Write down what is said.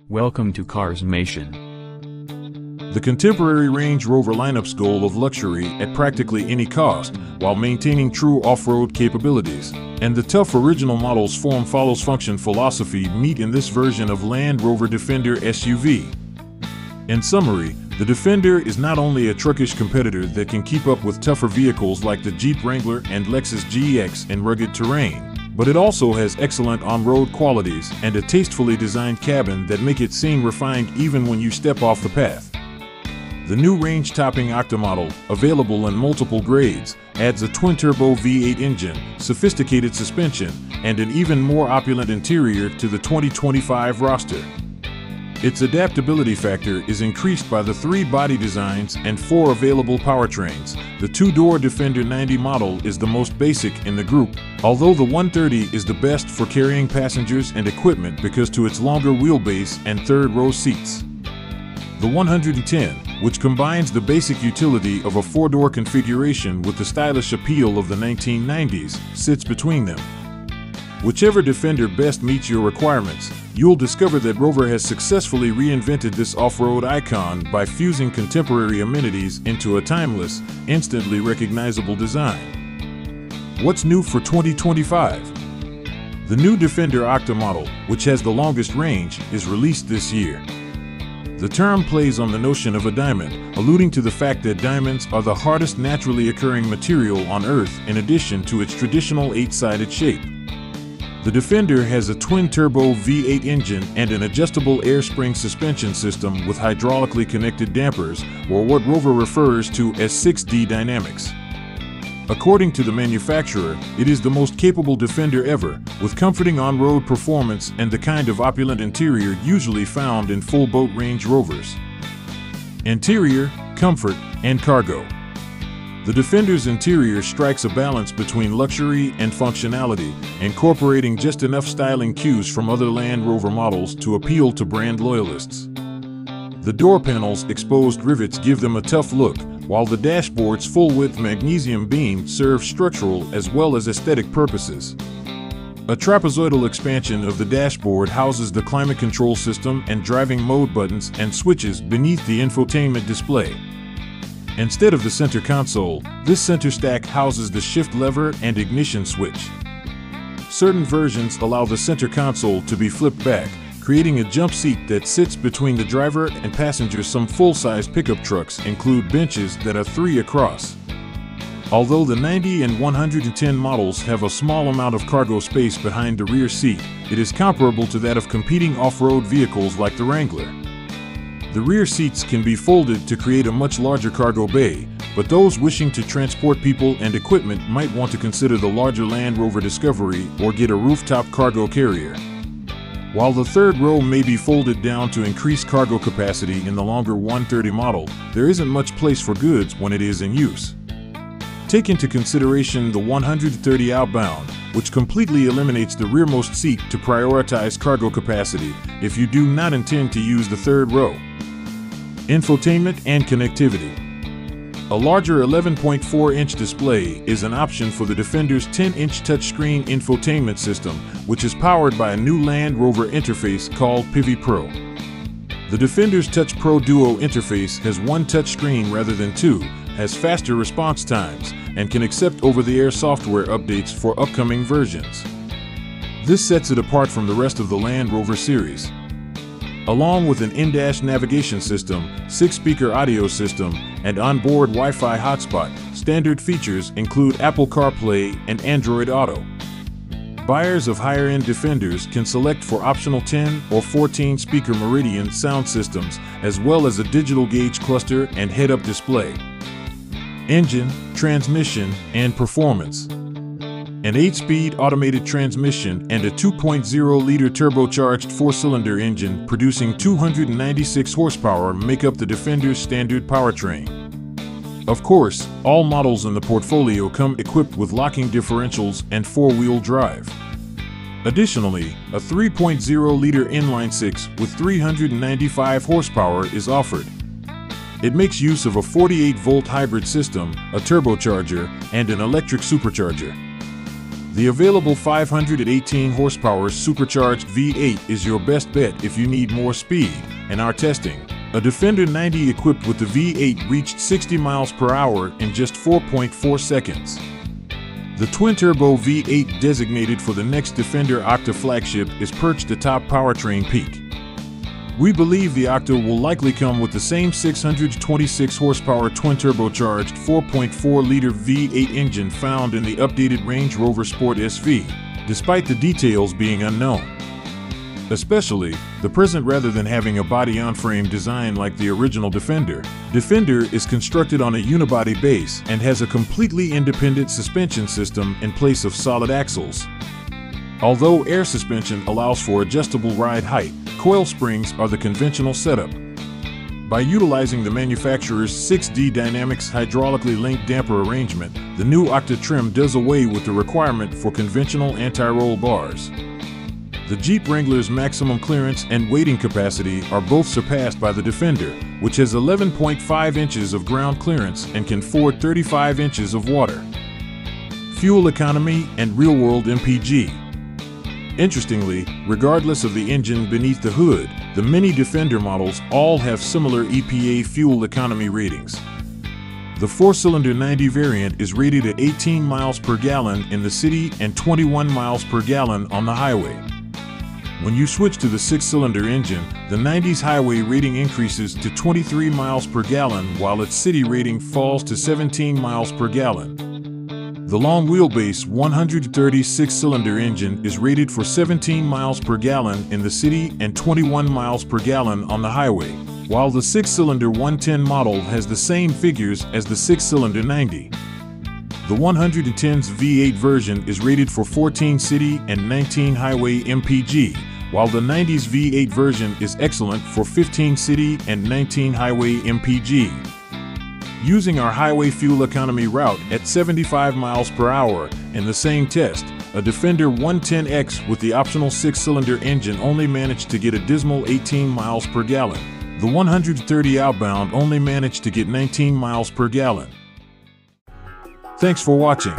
Welcome to CarsMation. The contemporary Range Rover lineup's goal of luxury at practically any cost, while maintaining true off-road capabilities, and the tough original model's form follows function philosophy meet in this version of Land Rover Defender SUV. In summary, the Defender is not only a truckish competitor that can keep up with tougher vehicles like the Jeep Wrangler and Lexus GX in rugged terrain, but it also has excellent on-road qualities and a tastefully designed cabin that make it seem refined even when you step off the path. The new range-topping Octa model, available in multiple grades, adds a twin-turbo V8 engine, sophisticated suspension, and an even more opulent interior to the 2025 roster. Its adaptability factor is increased by the 3 body designs and 4 available powertrains. The 2-door Defender 90 model is the most basic in the group, although the 130 is the best for carrying passengers and equipment because to its longer wheelbase and third-row seats. The 110, which combines the basic utility of a 4-door configuration with the stylish appeal of the 1990s, sits between them. Whichever Defender best meets your requirements, you'll discover that Rover has successfully reinvented this off-road icon by fusing contemporary amenities into a timeless, instantly recognizable design. What's new for 2025? The new Defender Octa model, which has the longest range, is released this year. The term plays on the notion of a diamond, alluding to the fact that diamonds are the hardest naturally occurring material on Earth in addition to its traditional 8-sided shape. The Defender has a twin-turbo V8 engine and an adjustable air spring suspension system with hydraulically connected dampers, or what Rover refers to as 6D dynamics. According to the manufacturer, it is the most capable Defender ever, with comforting on-road performance and the kind of opulent interior usually found in full boat Range Rovers. Interior, comfort, and cargo. The Defender's interior strikes a balance between luxury and functionality, incorporating just enough styling cues from other Land Rover models to appeal to brand loyalists. The door panels' exposed rivets give them a tough look, while the dashboard's full-width magnesium beam serves structural as well as aesthetic purposes. A trapezoidal expansion of the dashboard houses the climate control system and driving mode buttons and switches beneath the infotainment display. Instead of the center console, this center stack houses the shift lever and ignition switch. Certain versions allow the center console to be flipped back, creating a jump seat that sits between the driver and passenger. Some full-size pickup trucks include benches that are 3 across. Although the 90 and 110 models have a small amount of cargo space behind the rear seat, it is comparable to that of competing off-road vehicles like the Wrangler. The rear seats can be folded to create a much larger cargo bay, but those wishing to transport people and equipment might want to consider the larger Land Rover Discovery or get a rooftop cargo carrier. While the third row may be folded down to increase cargo capacity in the longer 130 model, there isn't much place for goods when it is in use. Take into consideration the 130 outbound, which completely eliminates the rearmost seat to prioritize cargo capacity if you do not intend to use the third row. Infotainment and connectivity. A larger 11.4-inch display is an option for the Defender's 10-inch touchscreen infotainment system, which is powered by a new Land Rover interface called Pivi Pro. The Defender's Touch Pro Duo interface has 1 touchscreen rather than 2, has faster response times, and can accept over-the-air software updates for upcoming versions. This sets it apart from the rest of the Land Rover series. Along with an in-dash navigation system, 6-speaker audio system, and onboard Wi-Fi hotspot, standard features include Apple CarPlay and Android Auto. Buyers of higher-end Defenders can select for optional 10 or 14-speaker Meridian sound systems, as well as a digital gauge cluster and head-up display. Engine, transmission, and performance. An 8-speed automated transmission and a 2.0-liter turbocharged 4-cylinder engine producing 296 horsepower make up the Defender's standard powertrain. Of course, all models in the portfolio come equipped with locking differentials and 4-wheel drive. Additionally, a 3.0-liter inline-6 with 395 horsepower is offered. It makes use of a 48-volt hybrid system, a turbocharger, and an electric supercharger. The available 518 horsepower supercharged V8 is your best bet if you need more speed. In our testing, a Defender 90 equipped with the V8 reached 60 miles per hour in just 4.4 seconds. The twin-turbo V8 designated for the next Defender Octa flagship is perched atop powertrain peak. We believe the Octa will likely come with the same 626 horsepower twin-turbocharged 4.4-liter V8 engine found in the updated Range Rover Sport SV, despite the details being unknown. Especially the present, rather than having a body-on-frame design like the original Defender. Defender is constructed on a unibody base and has a completely independent suspension system in place of solid axles. Although air suspension allows for adjustable ride height, coil springs are the conventional setup. By utilizing the manufacturer's 6D Dynamics hydraulically linked damper arrangement, the new Octa trim does away with the requirement for conventional anti-roll bars. The Jeep Wrangler's maximum clearance and weighting capacity are both surpassed by the Defender, which has 11.5 inches of ground clearance and can ford 35 inches of water. Fuel economy and real-world MPG. Interestingly, regardless of the engine beneath the hood, the many Defender models all have similar EPA fuel economy ratings. The 4-cylinder 90 variant is rated at 18 miles per gallon in the city and 21 miles per gallon on the highway. When you switch to the 6-cylinder engine, the 90's highway rating increases to 23 miles per gallon while its city rating falls to 17 miles per gallon. The long wheelbase 136-cylinder engine is rated for 17 miles per gallon in the city and 21 miles per gallon on the highway, while the 6-cylinder 110 model has the same figures as the 6-cylinder 90. The 110's V8 version is rated for 14 city and 19 highway MPG, while the 90's V8 version is excellent for 15 city and 19 highway MPG. Using our highway fuel economy route at 75 miles per hour in the same test, a Defender 110X with the optional 6-cylinder engine only managed to get a dismal 18 miles per gallon. The 130 outbound only managed to get 19 miles per gallon. Thanks for watching.